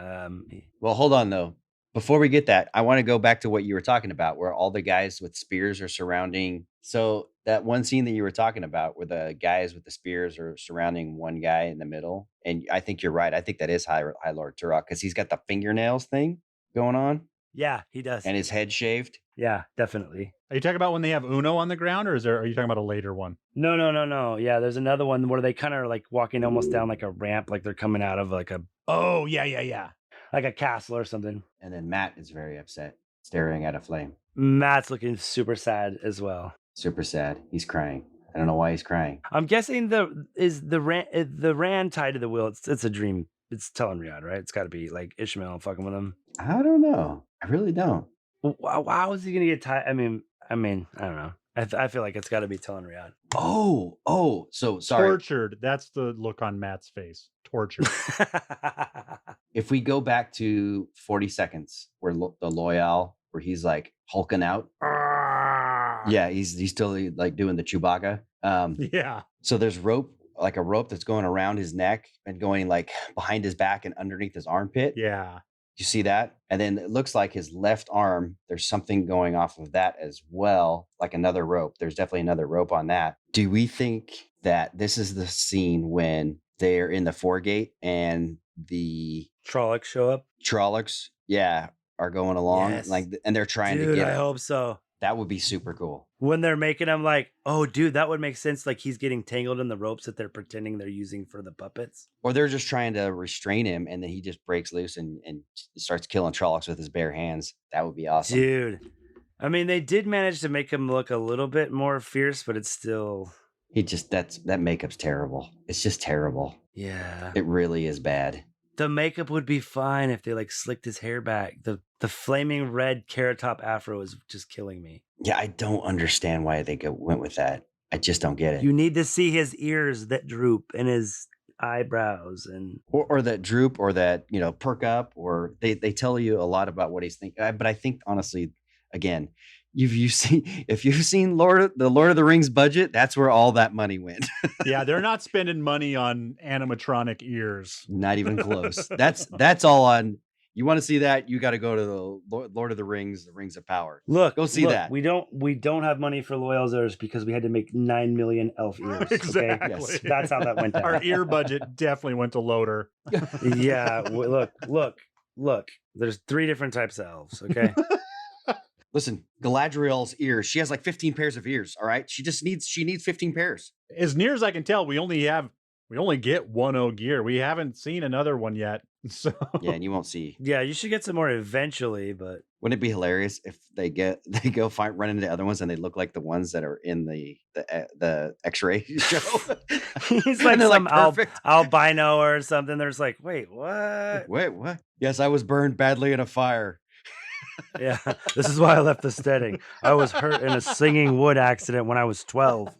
Well, hold on though. Before we get that, I want to go back to what you were talking about, where all the guys with spears are surrounding. So that one scene that you were talking about, where the guys with the spears are surrounding one guy in the middle, and I think you're right. I think that is High Lord Turok because he's got the fingernails thing going on. Yeah, he does. And his head shaved. Yeah, definitely. Are you talking about when they have Uno on the ground, or are you talking about a later one? No. Yeah, there's another one where they kind of are like walking almost down like a ramp, like they're coming out of like Oh, yeah. a castle or something. And then Matt is very upset, staring at a flame. Matt's looking super sad as well. Super sad. He's crying. I don't know why he's crying. I'm guessing the Rand tied to the wheel. It's a dream. It's telling Riyadh, right? It's got to be like Ishmael fucking with him. I don't know. I really don't. How is he gonna get tied? I mean, I don't know. I feel like it's got to be telling Riyadh. Oh. So sorry. Tortured. That's the look on Matt's face. Tortured. If we go back to 40 seconds, where the Loyal, where he's like hulking out. Yeah, he's still like doing the Chewbacca. Yeah. So there's a rope that's going around his neck and going like behind his back and underneath his armpit. Yeah. You see that? And then it looks like his left arm, there's something going off of that as well, like another rope. There's definitely another rope on that. Do we think that this is the scene when they're in the foregate and the Trollocs show up? Trollocs, yeah, are going along, Yes. like, and they're trying to Dude, get I him. hope so. That would be super cool. When they're making him like, oh, dude, that would make sense. Like he's getting tangled in the ropes that they're pretending they're using for the puppets. Or they're just trying to restrain him, and then he just breaks loose and starts killing Trollocs with his bare hands. That would be awesome. Dude, I mean, they did manage to make him look a little bit more fierce, but it's still. That makeup's terrible. It's just terrible. Yeah. It really is bad. The makeup would be fine if they like slicked his hair back. The flaming red carrot top afro is just killing me. Yeah, I don't understand why they went with that. I just don't get it. You need to see his ears that droop and his eyebrows and or that droop, or that, perk up, or they tell you a lot about what he's thinking. But I think honestly, again, if you've seen the Lord of the Rings budget, that's where all that money went. Yeah, they're not spending money on animatronic ears. Not even close. That's all on. You want to see that? You got to go to the Lord of the Rings, the Rings of Power. Go see that. We don't have money for Loyal's ears because we had to make 9 million elf ears. Exactly. Okay? Yes, that's how that went down. Our ear budget definitely went to Loader. Yeah. Look. There's 3 different types of elves. Okay. Listen, Galadriel's ears. She has like 15 pairs of ears. All right. She needs 15 pairs. As near as I can tell, we only get one Ogier. We haven't seen another one yet. So yeah, and you won't see. Yeah, you should get some more eventually, but wouldn't it be hilarious if they run into other ones and they look like the ones that are in the X-ray show? He's like some albino or something. There's like, wait, what? Wait, what? Yes, I was burned badly in a fire. Yeah, this is why I left the steading. I was hurt in a singing wood accident when I was 12.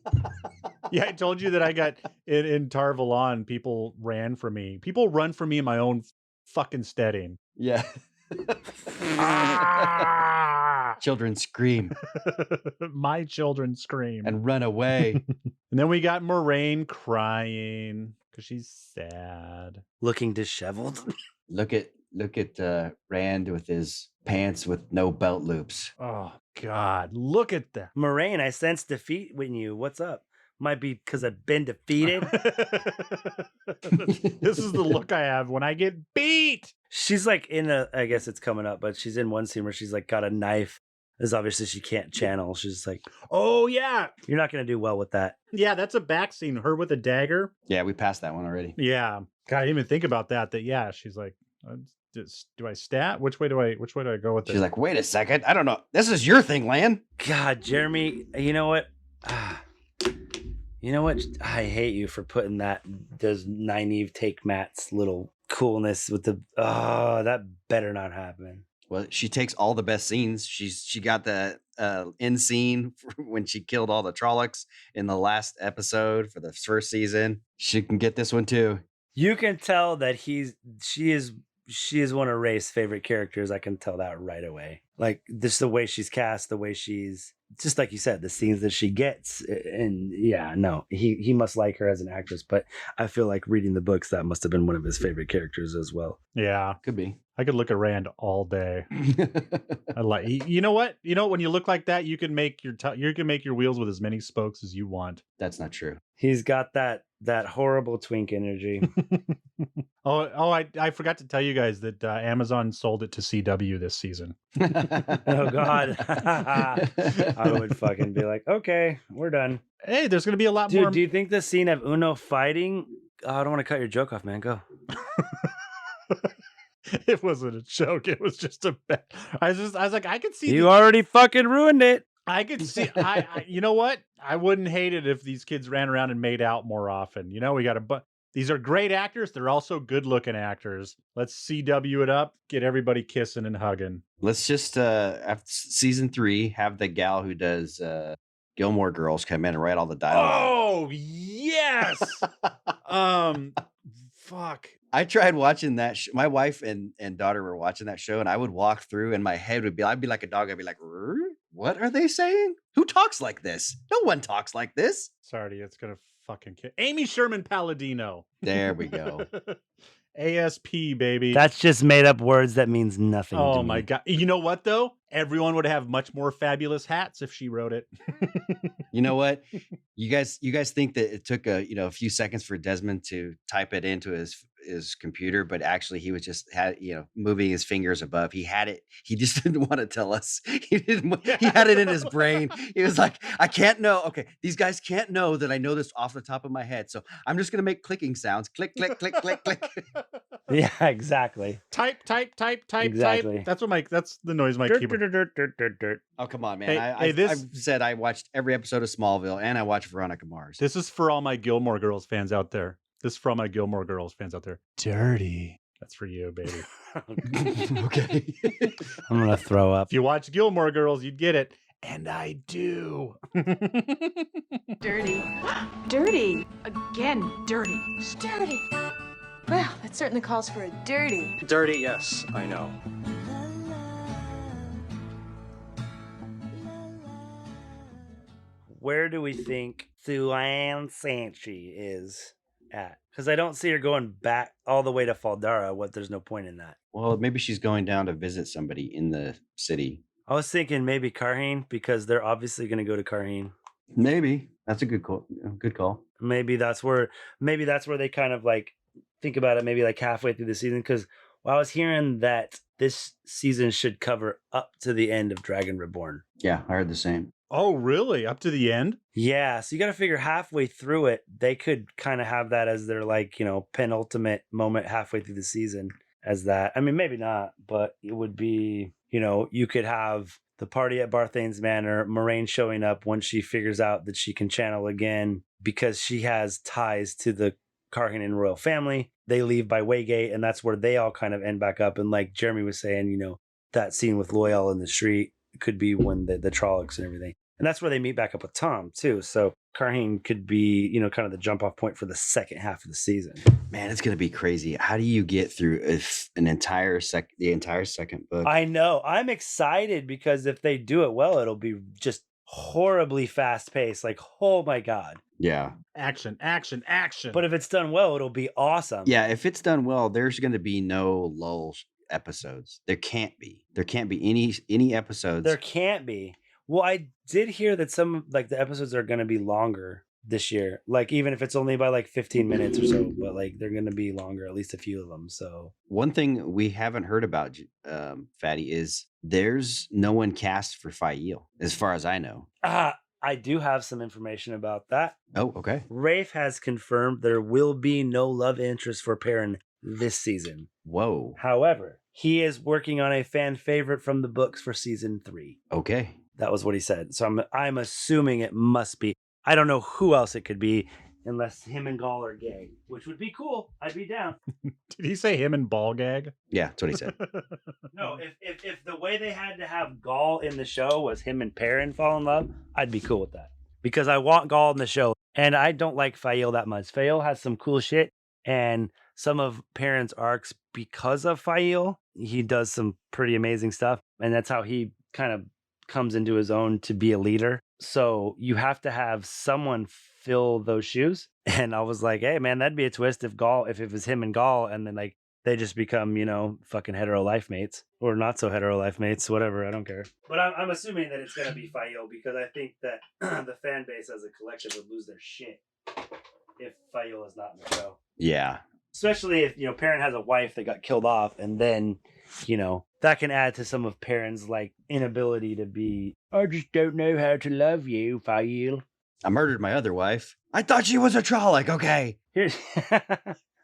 Yeah, I told you that I got in Tar Valon, people ran from me. People run from me in my own fucking steading. Yeah. Children scream. My children scream. And run away. And then we got Moraine crying because she's sad. Looking disheveled. Look at Rand with his pants with no belt loops. Oh, God. Look at that. Moraine, I sense defeat in you. What's up? Might be because I've been defeated. This is the look I have when I get beat. She's like I guess it's coming up, but she's in one scene where she's like got a knife. As obviously she can't channel. She's like, oh, yeah. You're not going to do well with that. Yeah, that's a back scene. Her with a dagger. Yeah, we passed that one already. Yeah. God, I didn't even think about that. Yeah, she's like, do I stat? Which way do I go with this? She's like, wait a second. I don't know. This is your thing, Lan. God, Jeremy, you know what? I hate you for putting those Nynaeve take Matt's little coolness with that better not happen. Well, she takes all the best scenes. She got the end scene when she killed all the Trollocs in the last episode for the first season. She can get this one too. You can tell that she is one of Ray's favorite characters. I can tell that right away. Like this, the way she's cast, the way she's just like you said, the scenes that she gets. And yeah, no, he must like her as an actress, but I feel like reading the books, that must have been one of his favorite characters as well. Yeah, could be. I could look at Rand all day. I like. You know what? When you look like that, you can make your wheels with as many spokes as you want. That's not true. He's got that horrible twink energy. I forgot to tell you guys that Amazon sold it to CW this season. Oh God. I would fucking be like, okay, we're done. Hey, there's gonna be a lot Dude, more. do you think the scene of Uno fighting? Oh, I don't want to cut your joke off, man. Go. It wasn't a joke. It was just a bet. I was like, I could see. You already fucking ruined it. I could see. You know what? I wouldn't hate it if these kids ran around and made out more often. We got these are great actors. They're also good-looking actors. Let's CW it up. Get everybody kissing and hugging. Let's just after season 3 have the gal who does Gilmore Girls come in and write all the dialogue. Oh yes. Fuck. I tried watching that. My wife and daughter were watching that show, and I would walk through, and my head would be. I'd be like a dog. I'd be like, "What are they saying? Who talks like this? No one talks like this." Sorry, it's gonna fucking kill Amy Sherman Palladino. There we go. ASP, baby. That's just made up words that means nothing. Oh to my me. God. You know what though? Everyone would have much more fabulous hats if she wrote it. You know what? You guys think that it took a few seconds for Desmond to type it into his computer, but actually he was just moving his fingers above. He had it. He just didn't want to tell us. He had it in his brain. He was like, I can't know. Okay, these guys can't know that I know this off the top of my head. So I'm just gonna make clicking sounds. Click, click, click, click, click. Yeah, exactly. Type. Exactly. That's the noise my keyboard. Oh, come on, man. Hey, I've said I watched every episode of Smallville and I watched Veronica Mars. This is for all my Gilmore Girls fans out there. Dirty. That's for you, baby. Okay. I'm gonna throw up. If you watch Gilmore Girls, you'd get it. And I do. Dirty. Dirty. Again, dirty. Dirty. Well, that certainly calls for a dirty. Dirty, yes, I know. Where do we think Thuan Sanchi is at? Because I don't see her going back all the way to Faldara. There's no point in that. Well, maybe she's going down to visit somebody in the city. I was thinking maybe Karheen, because they're obviously going to go to Karheen. Maybe that's a good call. Maybe that's where they kind of like think about it. Maybe like halfway through the season, because I was hearing that this season should cover up to the end of Dragon Reborn. Yeah, I heard the same. Oh, really? Up to the end? Yeah, so you got to figure halfway through it, they could kind of have that as their penultimate moment halfway through the season as that. I mean, maybe not, but it would be, you could have the party at Barthane's Manor, Moraine showing up once she figures out that she can channel again because she has ties to the Karhanen royal family. They leave by Waygate, and that's where they all kind of end back up. And like Jeremy was saying, that scene with Loyal in the street could be when the Trollocs and everything. And that's where they meet back up with Tom, too. So Karheen could be, kind of the jump-off point for the second half of the season. Man, it's going to be crazy. How do you get through the entire second book? I know. I'm excited because if they do it well, it'll be just horribly fast-paced. Like, oh, my God. Yeah. Action. But if it's done well, it'll be awesome. Yeah, if it's done well, there's going to be no lull episodes. There can't be any episodes. There can't be. Well, I did hear that some the episodes are going to be longer this year. Like even if it's only by 15 minutes or so, but they're going to be longer, at least a few of them. So one thing we haven't heard about, Fatty, is there's no one cast for Fael, as far as I know. I do have some information about that. Oh, okay. Rafe has confirmed there will be no love interest for Perrin this season. Whoa. However, he is working on a fan favorite from the books for season 3. Okay. That was what he said. So I'm assuming it must be. I don't know who else it could be unless him and Gaul are gay, which would be cool. I'd be down. Did he say him and ball gag? Yeah, that's what he said. No, if the way they had to have Gaul in the show was him and Perrin fall in love, I'd be cool with that. Because I want Gaul in the show. And I don't like Fael that much. Fael has some cool shit. And some of Perrin's arcs, because of Fael, he does some pretty amazing stuff. And that's how he kind of comes into his own to be a leader. So you have to have someone fill those shoes. And I was like, hey man, that'd be a twist if it was him and Gaul, and then they just become, fucking hetero life mates or not so hetero life mates, whatever. I don't care. But I'm assuming that it's going to be Fayo because I think that the fan base as a collective would lose their shit if Fayo is not in the show. Yeah. Especially if, Perrin has a wife that got killed off and then, that can add to some of Perrin's like inability to be, I just don't know how to love you, Fayo. I murdered my other wife. I thought she was a Trolloc, okay. Here's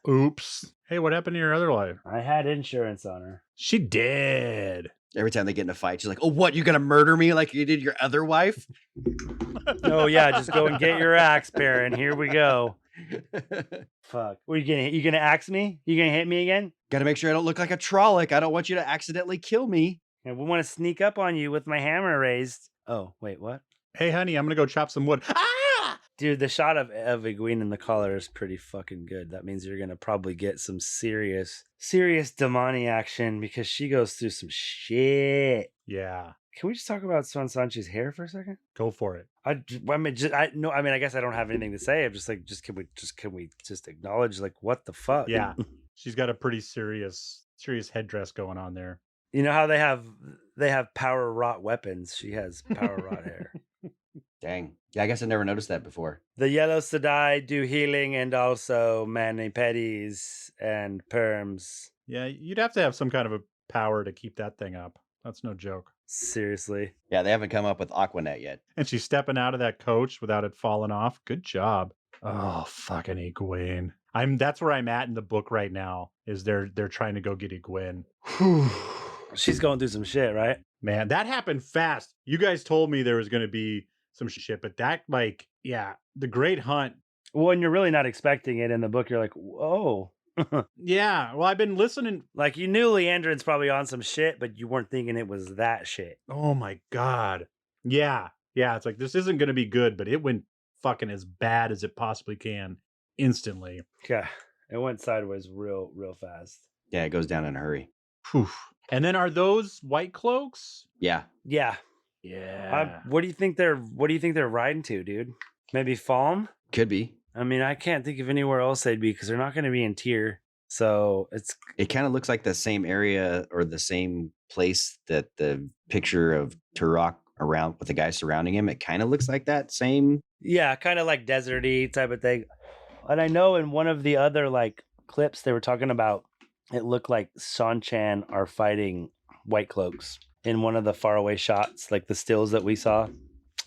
Oops. Hey, what happened to your other wife? I had insurance on her. She dead. Every time they get in a fight, she's like, oh, what? You gonna murder me like you did your other wife? Oh, yeah, just go and get your axe, Perrin. Here we go. Fuck. What are you gonna axe me? You gonna hit me again? Gotta make sure I don't look like a Trolloc. I don't want you to accidentally kill me. And we want to sneak up on you with my hammer raised. Oh, wait, what? Hey, honey, I'm going to go chop some wood. Ah! Dude, the shot of Egwene in the collar is pretty fucking good. That means you're going to probably get some serious Damani action because she goes through some shit. Yeah. Can we just talk about Sanchi's hair for a second? Go for it. I guess I don't have anything to say. I'm just like, can we just acknowledge like what the fuck? Yeah. She's got a pretty serious headdress going on there. You know how they have power wrought weapons. She has power wrought hair. Dang. Yeah, I guess I never noticed that before. The yellow Sedai do healing and also mani-pedis and perms. Yeah, you'd have to have some kind of a power to keep that thing up. That's no joke. Seriously. Yeah, they haven't come up with Aquanet yet. And she's stepping out of that coach without it falling off. Good job. Oh, fucking Egwene. That's where I'm at in the book right now, is they're trying to go get Egwene. She's going through some shit, right? Man, that happened fast. You guys told me there was going to be some shit, but that, like, yeah, the Great Hunt. Well, and you're really not expecting it in the book. You're like, whoa. Yeah, well, I've been listening. Like, you knew Leandrin's probably on some shit, but you weren't thinking it was that shit. Oh, my God. Yeah, it's like, this isn't going to be good, but it went fucking as bad as it possibly can instantly. Yeah, it went sideways real fast. Yeah, it goes down in a hurry. Whew. And then are those white cloaks? Yeah. Yeah. What do you think they're riding to, dude? Maybe Falm? Could be. I mean, I can't think of anywhere else they'd be because they're not going to be in Tyr. So it kind of looks like the same area or the same place that the picture of Turok around with the guy surrounding him. It kind of looks like that same. Yeah, kind of like deserty type of thing. And I know in one of the other like clips they were talking about, it looked like Shan-Chan are fighting white cloaks in one of the faraway shots, like the stills that we saw.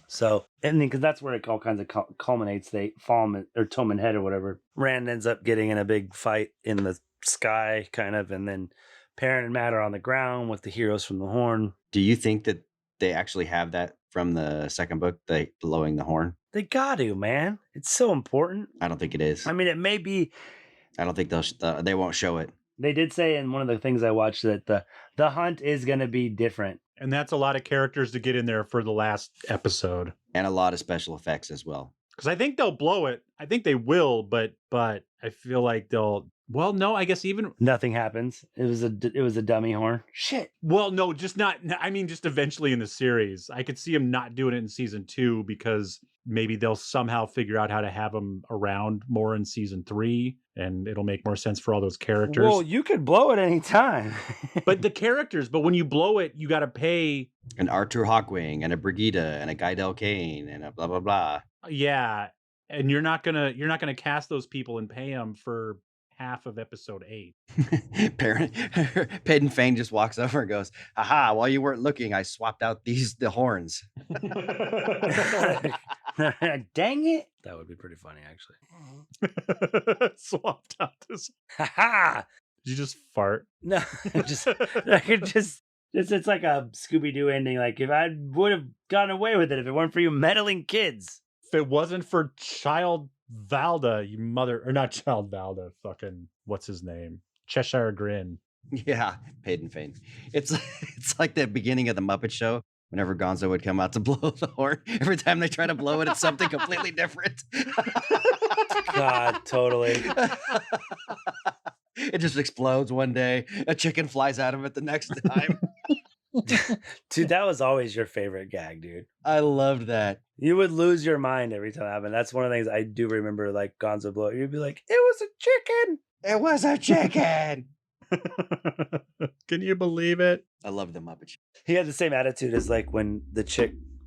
So, and then because that's where it all kinds of culminates. They fall or Toman Head or whatever. Rand ends up getting in a big fight in the sky, kind of, and then Perrin and Matt are on the ground with the heroes from the Horn. Do you think that they actually have that from the second book, the blowing the horn? They got to, man. It's so important. I don't think it is. I mean, it may be. I don't think they won't show it. They did say in one of the things I watched that the hunt is going to be different. And that's a lot of characters to get in there for the last episode. And a lot of special effects as well. Because I think they'll blow it. I think they will, but I feel like they'll. Well, no, I guess even nothing happens. It was a dummy horn. Shit. Well, no, just not. I mean, just eventually in the series, I could see him not doing it in season 2 because maybe they'll somehow figure out how to have him around more in season 3, and it'll make more sense for all those characters. Well, you could blow it anytime. But the characters, but when you blow it, you got to pay an Arthur Hawkwing and a Brigitte and a Guy Del Cane and a blah blah blah. Yeah, and you're not gonna cast those people and pay them for half of episode 8. Peyton Fane just walks over and goes, "Aha! While you weren't looking, I swapped out the horns." Dang it! That would be pretty funny, actually. Swapped out this. Ha! Did you just fart? No, it's like a Scooby-Doo ending. Like if I would have gotten away with it if it weren't for you meddling kids. If it wasn't for Child Valda, you mother, or not Child Valda, fucking what's his name? Cheshire Grin. Yeah, Peyton Fane. It's like the beginning of the Muppet Show. Whenever Gonzo would come out to blow the horn, every time they try to blow it, it's something completely different. God, totally. It just explodes one day. A chicken flies out of it the next time. Dude, that was always your favorite gag, dude. I loved that. You would lose your mind every time it happened. That's one of the things I do remember, like Gonzo blow. You'd be like, it was a chicken. It was a chicken. Can you believe it? I love the Muppet Show. He had the same attitude as like when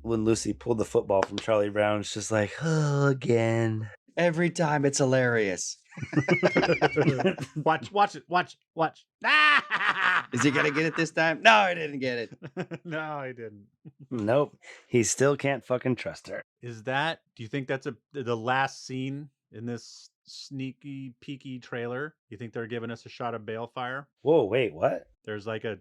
Lucy pulled the football from Charlie Brown. It's just like, oh, again. Every time it's hilarious. Watch it. Is he gonna get it this time? No, I didn't get it. No, I didn't. Nope. He still can't fucking trust her. Do you think that's the last scene in this sneaky peeky trailer? You think they're giving us a shot of Balefire? Whoa, wait, what? There's like a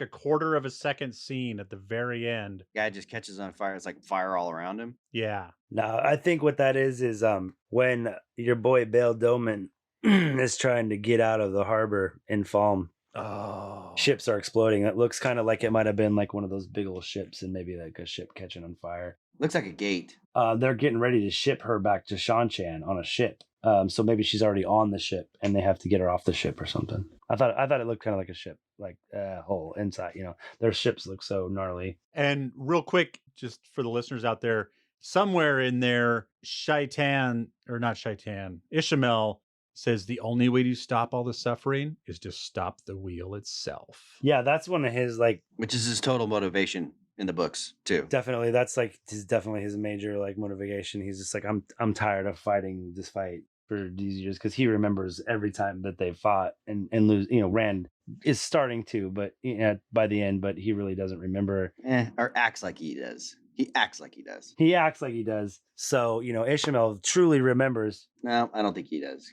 quarter of a second scene at the very end. Guy just catches on fire. It's like fire all around him. Yeah. No, I think what that is when your boy Bale Doman is trying to get out of the harbor in Falm. Oh. Ships are exploding. It looks kind of like it might have been like one of those big old ships and maybe like a ship catching on fire. Looks like a gate. They're getting ready to ship her back to Shanchan on a ship. So maybe she's already on the ship and they have to get her off the ship or something. I thought it looked kind of like a ship, like whole inside, their ships look so gnarly. And real quick, just for the listeners out there, somewhere in there, Ishmael says the only way to stop all the suffering is to stop the wheel itself. Yeah, that's one of his which is his total motivation in the books too. Definitely, that's definitely his major motivation. He's just like, I'm tired of fighting this fight for these years, because he remembers every time that they fought and lose. Rand is starting to, but by the end, but he really doesn't remember. Or acts like he does. He acts like he does. He acts like he does. So Ishmael truly remembers. No, I don't think he does.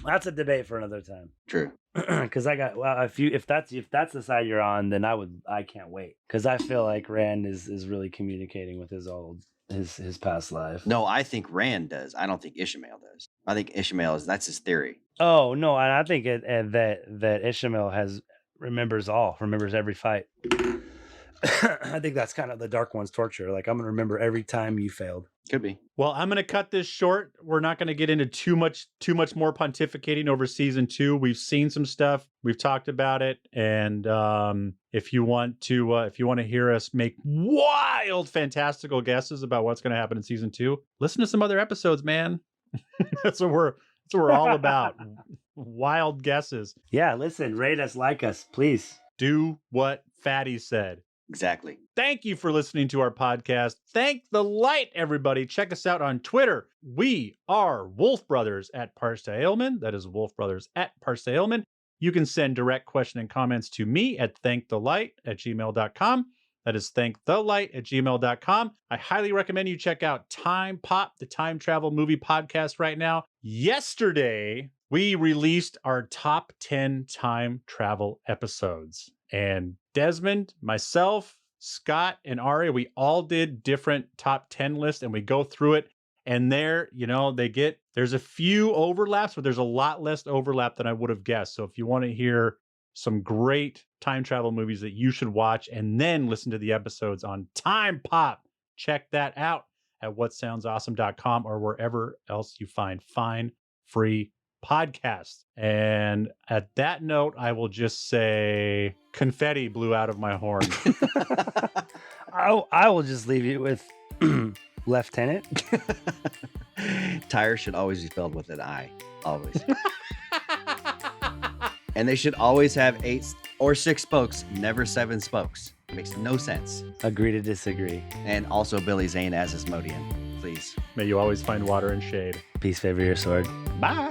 That's a debate for another time. True. Because if that's the side you're on, then I can't wait, because I feel like Rand is really communicating with his past life. No, I think Rand does. I don't think Ishmael does. I think Ishmael that's his theory. Oh no, and I think that Ishmael remembers every fight. I think that's kind of the Dark One's torture. Like, I'm gonna remember every time you failed. Could be. Well, I'm going to cut this short. We're not going to get into too much more pontificating over season 2. We've seen some stuff. We've talked about it. And if you want to hear us make wild, fantastical guesses about what's going to happen in season 2, listen to some other episodes, man. That's what we're all about. Wild guesses. Yeah, listen, rate us, like us, please. Do what Fatty said. Exactly. Thank you for listening to our podcast. Thank the light, everybody. Check us out on Twitter. We are Wolf Brothers at Parsa Ailman. That is Wolf Brothers at Parsa Ailman. You can send direct question and comments to me at thankthelight@gmail.com. That is thankthelight@gmail.com. I highly recommend you check out Time Pop, the time travel movie podcast right now. Yesterday, we released our top 10 time travel episodes. And Desmond, myself, Scott, and Aria, we all did different top 10 lists, and we go through it. And there's a few overlaps, but there's a lot less overlap than I would have guessed. So if you want to hear some great time travel movies that you should watch and then listen to the episodes on Time Pop, check that out at whatsoundsawesome.com or wherever else you find fine, free podcast. And at that note, I will just say confetti blew out of my horn. I will just leave you with Lieutenant. Tires should always be spelled with an I. Always. And they should always have 8 or 6 spokes, never 7 spokes. Makes no sense. Agree to disagree. And also Billy Zane as Asmodean, please. May you always find water and shade. Peace favor your sword. Bye.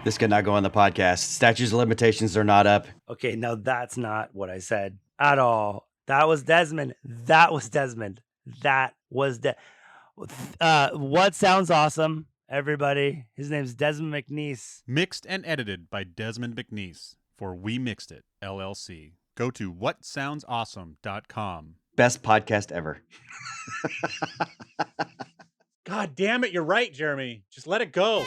This could not go on the podcast. Statutes of limitations are not up. Okay, now that's not what I said at all. That was Desmond. What sounds awesome, everybody? His name's Desmond McNeese. Mixed and edited by Desmond McNeese for We Mixed It, LLC. Go to whatsoundsawesome.com. Best podcast ever. God damn it, you're right, Jeremy. Just let it go.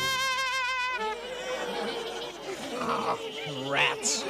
Rats.